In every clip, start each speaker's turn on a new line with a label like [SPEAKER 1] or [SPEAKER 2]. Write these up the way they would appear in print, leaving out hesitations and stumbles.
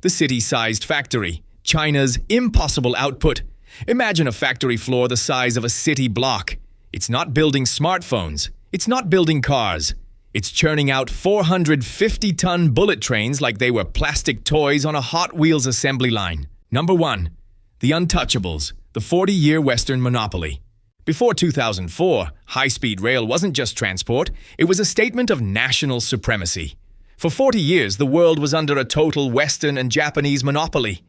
[SPEAKER 1] The city-sized factory, China's impossible output. Imagine a factory floor the size of a city block. It's not building smartphones. It's not building cars. It's churning out 450-ton bullet trains like they were plastic toys on a Hot Wheels assembly line. Number 1. The Untouchables, the 40-year Western monopoly. Before 2004, high-speed rail wasn't just transport, it was a statement of national supremacy. For 40 years, the world was under a total Western and Japanese monopoly.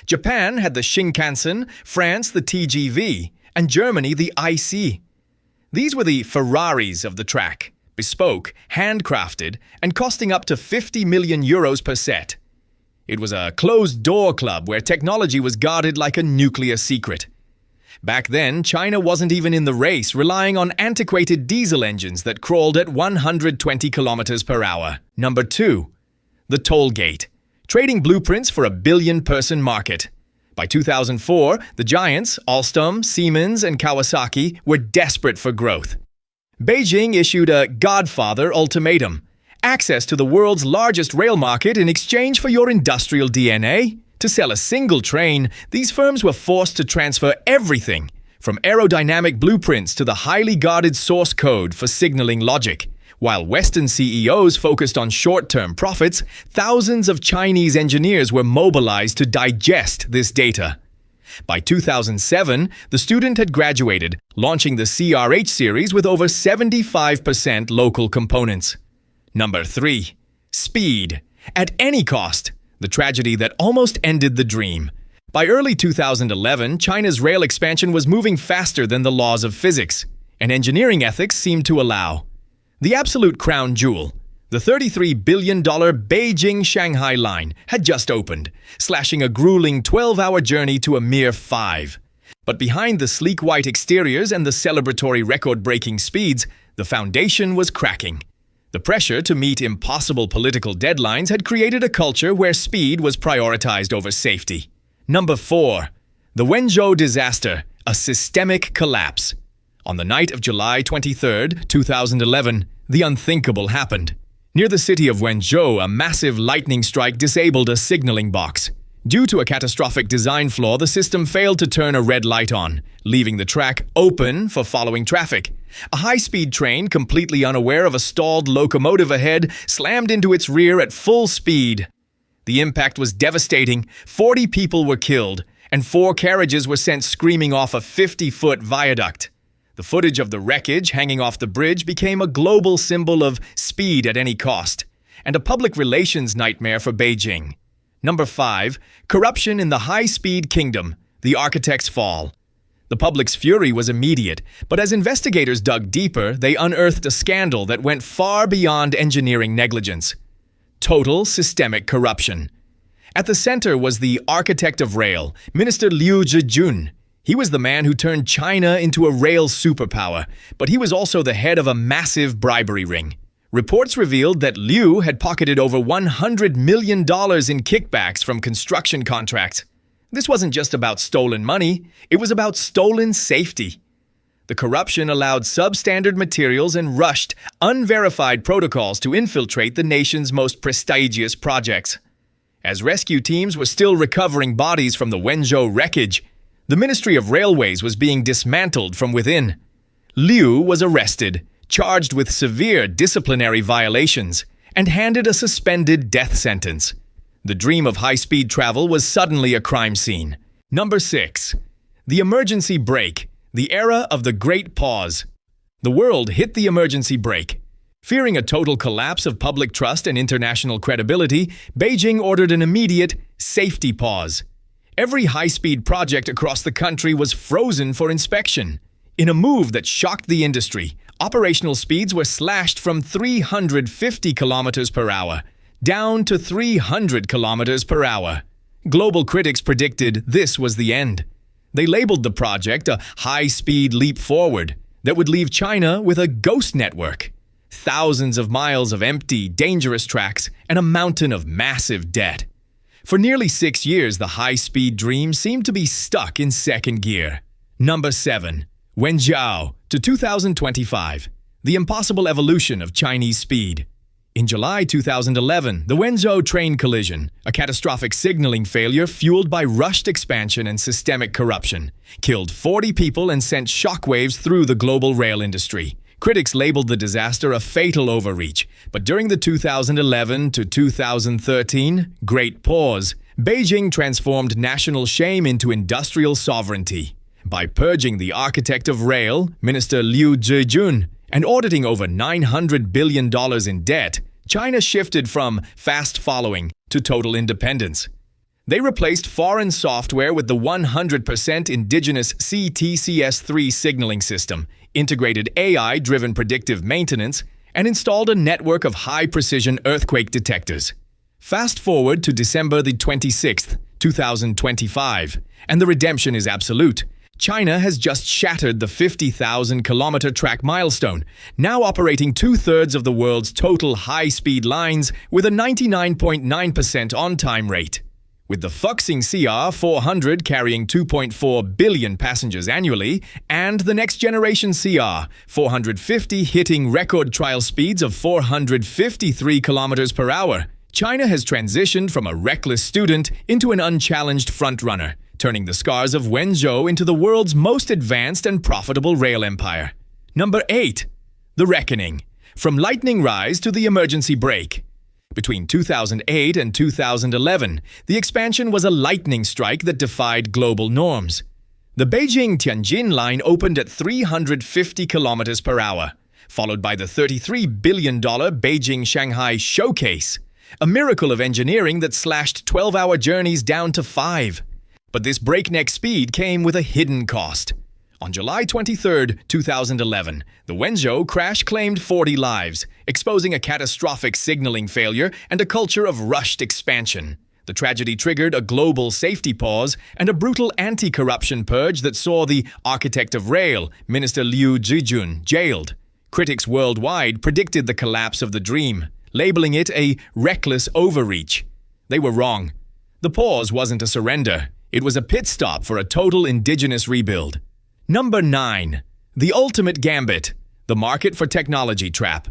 [SPEAKER 1] Japan had the Shinkansen, France the TGV, and Germany the IC. These were the Ferraris of the track, bespoke, handcrafted, and costing up to 50 million euros per set. It was a closed-door club where technology was guarded like a nuclear secret. Back then, China wasn't even in the race, relying on antiquated diesel engines that crawled at 120 kilometers per hour. Number 2. The toll gate, trading blueprints for a billion-person market. By 2004, the giants, Alstom, Siemens, and Kawasaki, were desperate for growth. Beijing issued a Godfather ultimatum: access to the world's largest rail market in exchange for your industrial DNA. To sell a single train, these firms were forced to transfer everything, from aerodynamic blueprints to the highly guarded source code for signaling logic. While Western CEOs focused on short-term profits, thousands of Chinese engineers were mobilized to digest this data. By 2007, the student had graduated, launching the CRRC series with over 75% local components. Number 3. Speed. At any cost. The tragedy that almost ended the dream. By early 2011, China's rail expansion was moving faster than the laws of physics, and engineering ethics seemed to allow. The absolute crown jewel, the $33 billion Beijing-Shanghai line, had just opened, slashing a grueling 12-hour journey to a mere 5. But behind the sleek white exteriors and the celebratory record-breaking speeds, the foundation was cracking. The pressure to meet impossible political deadlines had created a culture where speed was prioritized over safety. Number 4. The Wenzhou disaster, a systemic collapse. On the night of July 23, 2011, the unthinkable happened. Near the city of Wenzhou, a massive lightning strike disabled a signaling box. Due to a catastrophic design flaw, the system failed to turn a red light on, leaving the track open for following traffic. A high-speed train, completely unaware of a stalled locomotive ahead, slammed into its rear at full speed. The impact was devastating. 40 people were killed, and 4 carriages were sent screaming off a 50-foot viaduct. The footage of the wreckage hanging off the bridge became a global symbol of speed at any cost, and a public relations nightmare for Beijing. Number 5. Corruption in the high-speed kingdom, the architect's fall. The public's fury was immediate, but as investigators dug deeper, they unearthed a scandal that went far beyond engineering negligence. Total systemic corruption. At the center was the architect of rail, Minister Liu Zhijun. He was the man who turned China into a rail superpower, but he was also the head of a massive bribery ring. Reports revealed that Liu had pocketed over $100 million in kickbacks from construction contracts. This wasn't just about stolen money, it was about stolen safety. The corruption allowed substandard materials and rushed, unverified protocols to infiltrate the nation's most prestigious projects. As rescue teams were still recovering bodies from the Wenzhou wreckage, the Ministry of Railways was being dismantled from within. Liu was arrested, charged with severe disciplinary violations, and handed a suspended death sentence. The dream of high-speed travel was suddenly a crime scene. Number 6. The emergency brake, the era of the Great Pause. The world hit the emergency brake. Fearing a total collapse of public trust and international credibility, Beijing ordered an immediate safety pause. Every high-speed project across the country was frozen for inspection. In a move that shocked the industry, operational speeds were slashed from 350 kilometers per hour down to 300 kilometers per hour. Global critics predicted this was the end. They labeled the project a high-speed leap forward that would leave China with a ghost network. Thousands of miles of empty, dangerous tracks and a mountain of massive debt. For nearly 6 years, the high-speed dream seemed to be stuck in second gear. Number 7. Wenzhou to 2025. The impossible evolution of Chinese speed. In July 2011, the Wenzhou train collision, a catastrophic signaling failure fueled by rushed expansion and systemic corruption, killed 40 people and sent shockwaves through the global rail industry. Critics labeled the disaster a fatal overreach, but during the 2011 to 2013 Great Pause, Beijing transformed national shame into industrial sovereignty. By purging the architect of rail, Minister Liu Zhijun, and auditing over $900 billion in debt, China shifted from fast following to total independence. They replaced foreign software with the 100% indigenous CTCS3 signaling system, integrated AI-driven predictive maintenance, and installed a network of high-precision earthquake detectors. Fast forward to December the 26th, 2025, and the redemption is absolute. China has just shattered the 50,000-kilometer track milestone, now operating two-thirds of the world's total high-speed lines with a 99.9% on-time rate. With the Fuxing CR400 carrying 2.4 billion passengers annually, and the next-generation CR450 hitting record trial speeds of 453 kilometers per hour, China has transitioned from a reckless student into an unchallenged frontrunner, turning the scars of Wenzhou into the world's most advanced and profitable rail empire. Number 8. The Reckoning. From lightning rise to the emergency brake. Between 2008 and 2011, the expansion was a lightning strike that defied global norms. The Beijing-Tianjin line opened at 350 kilometers per hour, followed by the $33 billion Beijing-Shanghai Showcase, a miracle of engineering that slashed 12-hour journeys down to 5. But this breakneck speed came with a hidden cost. On July 23, 2011, the Wenzhou crash claimed 40 lives, exposing a catastrophic signaling failure and a culture of rushed expansion. The tragedy triggered a global safety pause and a brutal anti-corruption purge that saw the architect of rail, Minister Liu Zhijun, jailed. Critics worldwide predicted the collapse of the dream, labeling it a reckless overreach. They were wrong. The pause wasn't a surrender. It was a pit stop for a total indigenous rebuild. Number 9. The Ultimate Gambit. The Market for Technology Trap.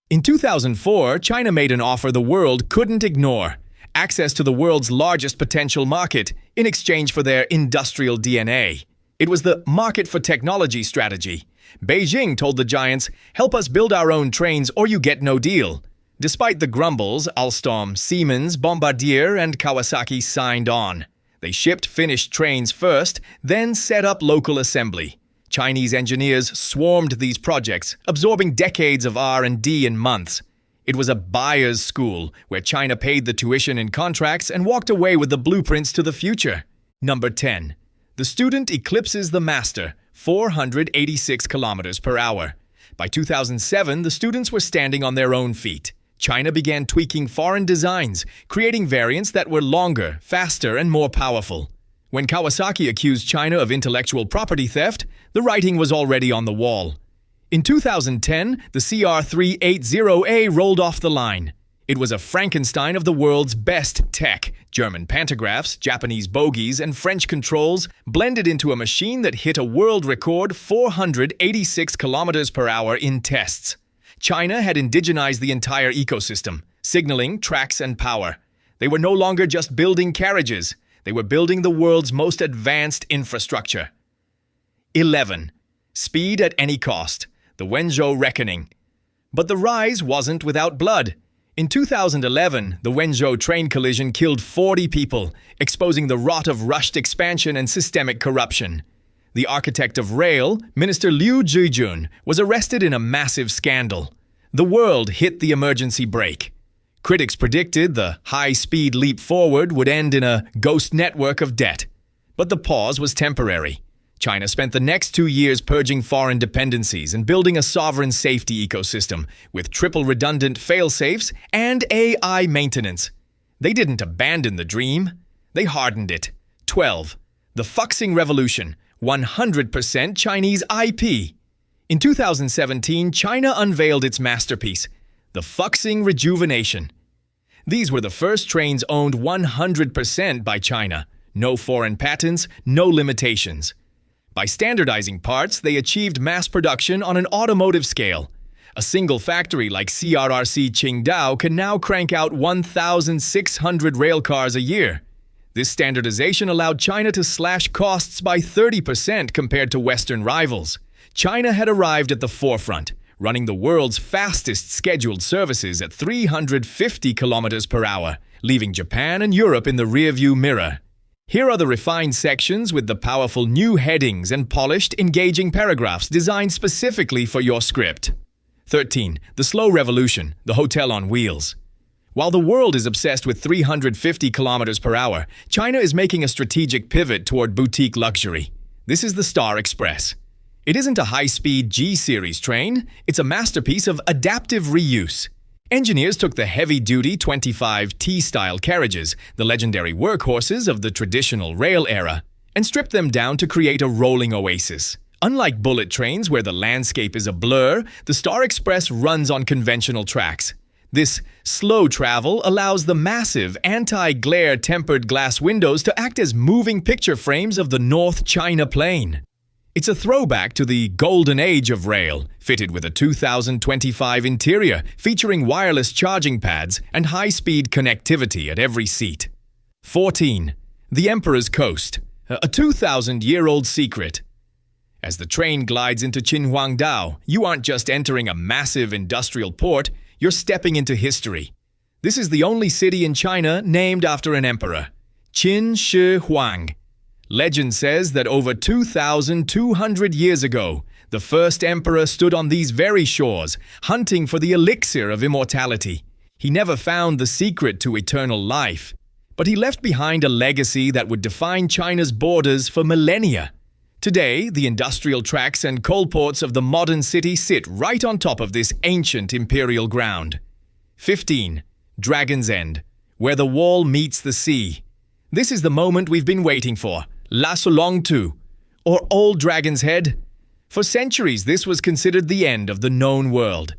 [SPEAKER 1] In 2004, China made an offer the world couldn't ignore: access to the world's largest potential market in exchange for their industrial DNA. It was the market for technology strategy. Beijing told the giants, "Help us build our own trains or you get no deal." Despite the grumbles, Alstom, Siemens, Bombardier, and Kawasaki signed on. They shipped finished trains first, then set up local assembly. Chinese engineers swarmed these projects, absorbing decades of R&D in months. It was a buyer's school, where China paid the tuition in contracts and walked away with the blueprints to the future. Number 10. The student eclipses the master, 486 kilometers per hour. By 2007, the students were standing on their own feet. China began tweaking foreign designs, creating variants that were longer, faster, and more powerful. When Kawasaki accused China of intellectual property theft, the writing was already on the wall. In 2010, the CR380A rolled off the line. It was a Frankenstein of the world's best tech. German pantographs, Japanese bogies, and French controls blended into a machine that hit a world record 486 kilometers per hour in tests. China had indigenized the entire ecosystem, signaling, tracks, and power. They were no longer just building carriages. They were building the world's most advanced infrastructure. 11. Speed at any cost. The Wenzhou Reckoning. But the rise wasn't without blood. In 2011, the Wenzhou train collision killed 40 people, exposing the rot of rushed expansion and systemic corruption. The architect of rail, Minister Liu Zhijun, was arrested in a massive scandal. The world hit the emergency brake. Critics predicted the high-speed leap forward would end in a ghost network of debt. But the pause was temporary. China spent the next 2 years purging foreign dependencies and building a sovereign safety ecosystem with triple redundant fail-safes and AI maintenance. They didn't abandon the dream. They hardened it. 12. The Fuxing Revolution. 100% Chinese IP. In 2017, China unveiled its masterpiece, the Fuxing Rejuvenation. These were the first trains owned 100% by China. No foreign patents, no limitations. By standardizing parts, they achieved mass production on an automotive scale. A single factory like CRRC Qingdao can now crank out 1,600 railcars a year. This standardization allowed China to slash costs by 30% compared to Western rivals. China had arrived at the forefront, running the world's fastest scheduled services at 350 kilometers per hour, leaving Japan and Europe in the rearview mirror. Here are the refined sections with the powerful new headings and polished, engaging paragraphs designed specifically for your script. 13. The slow revolution, the hotel on wheels. While the world is obsessed with 350 kilometers per hour, China is making a strategic pivot toward boutique luxury. This is the Star Express. It isn't a high-speed G-series train, it's a masterpiece of adaptive reuse. Engineers took the heavy-duty 25 T-style carriages, the legendary workhorses of the traditional rail era, and stripped them down to create a rolling oasis. Unlike bullet trains where the landscape is a blur, the Star Express runs on conventional tracks. This slow travel allows the massive anti-glare tempered glass windows to act as moving picture frames of the North China Plain. It's a throwback to the golden age of rail, fitted with a 2025 interior featuring wireless charging pads and high-speed connectivity at every seat. 14. The Emperor's Coast, a 2,000-year-old secret. As the train glides into Qinhuangdao, you aren't just entering a massive industrial port, you're stepping into history. This is the only city in China named after an emperor, Qin Shi Huang. Legend says that over 2,200 years ago, the first emperor stood on these very shores, hunting for the elixir of immortality. He never found the secret to eternal life, but he left behind a legacy that would define China's borders for millennia. Today, the industrial tracks and coal ports of the modern city sit right on top of this ancient imperial ground. 15. Dragon's End, where the wall meets the sea. This is the moment we've been waiting for. La Solong Tu, or Old Dragon's Head. For centuries, this was considered the end of the known world.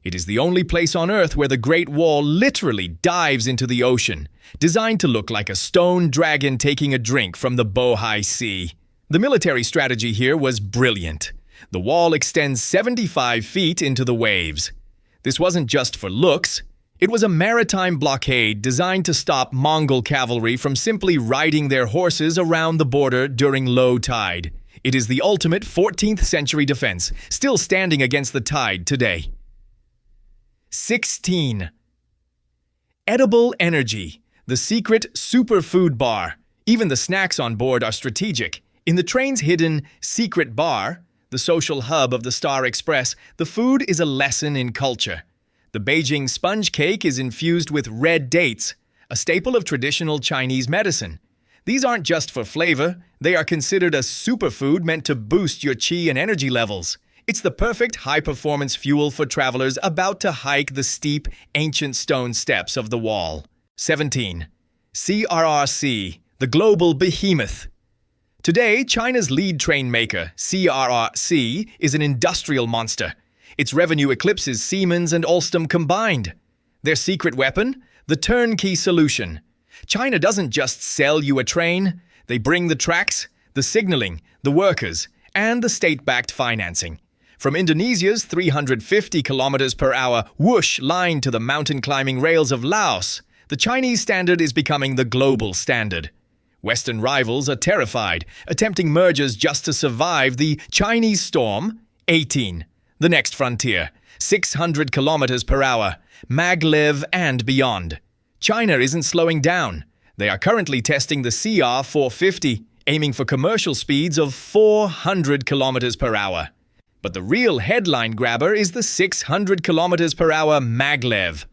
[SPEAKER 1] It is the only place on Earth where the Great Wall literally dives into the ocean, designed to look like a stone dragon taking a drink from the Bohai Sea. The military strategy here was brilliant. The wall extends 75 feet into the waves. This wasn't just for looks. It was a maritime blockade designed to stop Mongol cavalry from simply riding their horses around the border during low tide. It is the ultimate 14th century defense, still standing against the tide today. 16. Edible Energy, the secret superfood bar. Even the snacks on board are strategic. In the train's hidden secret bar, the social hub of the Star Express, the food is a lesson in culture. The Beijing sponge cake is infused with red dates, a staple of traditional Chinese medicine. These aren't just for flavor, they are considered a superfood meant to boost your qi and energy levels. It's the perfect high-performance fuel for travelers about to hike the steep, ancient stone steps of the wall. 17. CRRC, the global behemoth. Today, China's lead train maker, CRRC, is an industrial monster. Its revenue eclipses Siemens and Alstom combined. Their secret weapon? The turnkey solution. China doesn't just sell you a train. They bring the tracks, the signaling, the workers, and the state-backed financing. From Indonesia's 350 kilometers per hour whoosh line to the mountain-climbing rails of Laos, the Chinese standard is becoming the global standard. Western rivals are terrified, attempting mergers just to survive the Chinese storm. 18. The next frontier, 600 kilometers per hour, Maglev and beyond. China isn't slowing down. They are currently testing the CR450, aiming for commercial speeds of 400 kilometers per hour. But the real headline grabber is the 600 kilometers per hour Maglev.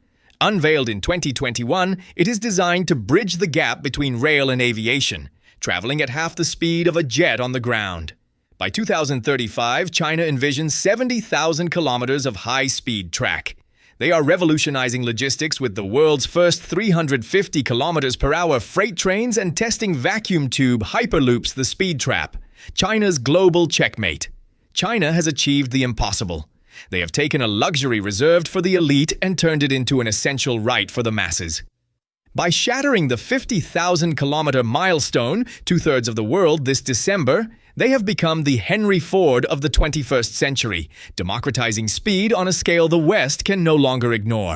[SPEAKER 1] Unveiled in 2021, it is designed to bridge the gap between rail and aviation, traveling at half the speed of a jet on the ground. By 2035, China envisions 70,000 kilometers of high-speed track. They are revolutionizing logistics with the world's first 350 kilometers per hour freight trains and testing vacuum tube hyperloops, the speed trap. China's global checkmate. China has achieved the impossible. They have taken a luxury reserved for the elite and turned it into an essential right for the masses. By shattering the 50,000-kilometer milestone, two-thirds of the world, this December, they have become the Henry Ford of the 21st century, democratizing speed on a scale the West can no longer ignore.